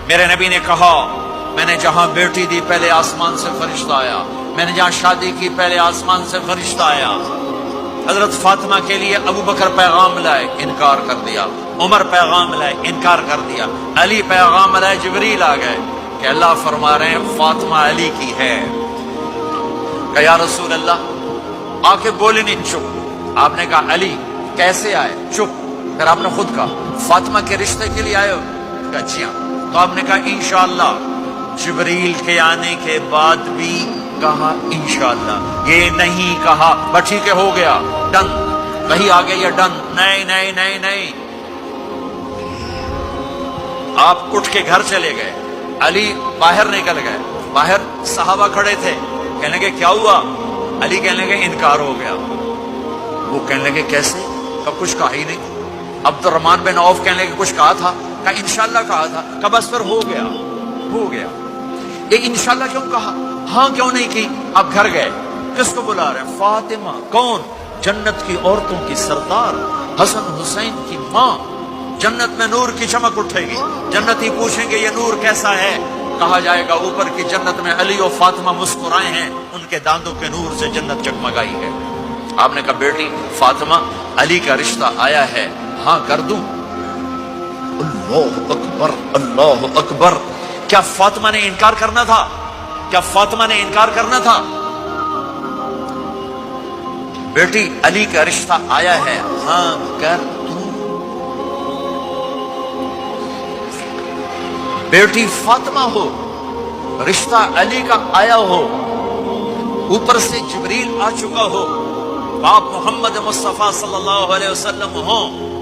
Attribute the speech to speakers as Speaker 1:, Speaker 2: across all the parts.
Speaker 1: میرے نبی نے کہا میں نے جہاں بیٹی دی پہلے آسمان سے فرشتہ آیا، میں نے جہاں شادی کی پہلے آسمان سے فرشتہ آیا۔ حضرت فاطمہ کے لیے ابو بکر پیغام لائے، انکار کر دیا، عمر پیغام لائے، انکار کر دیا، علی پیغام لائے، جبریل آ گئے کہ اللہ فرما رہے ہیں فاطمہ علی کی ہے۔ کہ یا رسول اللہ آ کے بولے نہیں، چپ۔ آپ نے کہا علی کیسے آئے؟ چپ۔ پھر آپ نے خود کہا فاطمہ کے رشتے کے لیے آئے ہو؟ کہا جی ہاں۔ تو آپ نے کہا انشاءاللہ۔ جبریل کے آنے کے بعد بھی کہا انشاءاللہ، یہ نہیں کہا بس ٹھیک ہے ہو گیا ڈن، وہی آ گئی ڈن، نہیں نہیں نہیں نہیں۔ آپ اٹھ کے گھر چلے گئے، علی باہر نکل گئے، باہر صحابہ کھڑے تھے، کہنے لگے کیا ہوا؟ علی کہنے لگے انکار ہو گیا۔ وہ کہنے لگے کیسے؟ کہا کچھ کہا ہی نہیں۔ عبد الرحمن بن عوف کہنے لگے کچھ کہا تھا؟ کہا انشاءاللہ کہا تھا۔ کہا بس پھر ہو گیا، ہو گیا۔ یہ انشاءاللہ کیوں کہا؟ ہاں کیوں نہیں کی؟ آپ گھر گئے، کس کو بلا رہے ہیں؟ فاطمہ۔ کون؟ جنت کی عورتوں کی سردار، حسن حسین کی ماں۔ جنت میں نور کی چمک اٹھے گی، جنتی پوچھیں گے یہ نور کیسا ہے؟ کہا جائے گا اوپر کی جنت میں علی و فاطمہ مسکرائے ہیں، ان کے دانتوں کے نور سے جنت جگمگائی ہے۔ آپ نے کہا بیٹی فاطمہ علی کا رشتہ آیا ہے، ہاں کر دوں؟ اللہ اکبر، اللہ اکبر۔ کیا فاطمہ نے انکار کرنا تھا؟ کیا فاطمہ نے انکار کرنا تھا؟ بیٹی علی کا رشتہ آیا ہے، ہاں کر دوں؟ بیٹی فاطمہ ہو، رشتہ علی کا آیا ہو، اوپر سے جبریل آ چکا ہو، آپ محمد مصطفیٰ صلی اللہ علیہ وسلم ہوں،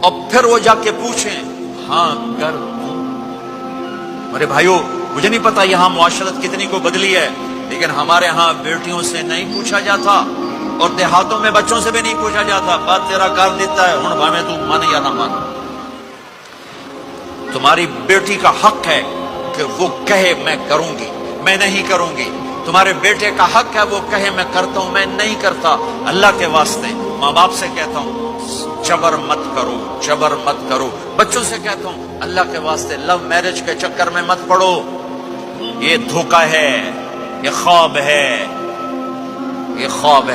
Speaker 1: اور پھر وہ جا کے پوچھیں ہاں کر دوں؟ میرے بھائیو مجھے نہیں پتا یہاں معاشرت کتنی کو بدلی ہے، لیکن ہمارے ہاں بیٹیوں سے نہیں پوچھا جاتا، اور دیہاتوں میں بچوں سے بھی نہیں پوچھا جاتا، بات تیرا کر دیتا ہے ہن بھاویں تو مانے یا نہ مانے۔ تمہاری بیٹی کا حق ہے کہ وہ کہے میں کروں گی، میں نہیں کروں گی۔ تمہارے بیٹے کا حق ہے وہ کہے میں کرتا ہوں، میں نہیں کرتا۔ اللہ کے واسطے ماں باپ سے کہتا ہوں جبر مت کرو، جبر مت کرو۔ بچوں سے کہتا ہوں اللہ کے واسطے لو میرج کے چکر میں مت پڑو، یہ دھوکہ ہے، یہ خواب ہے، یہ خواب ہے۔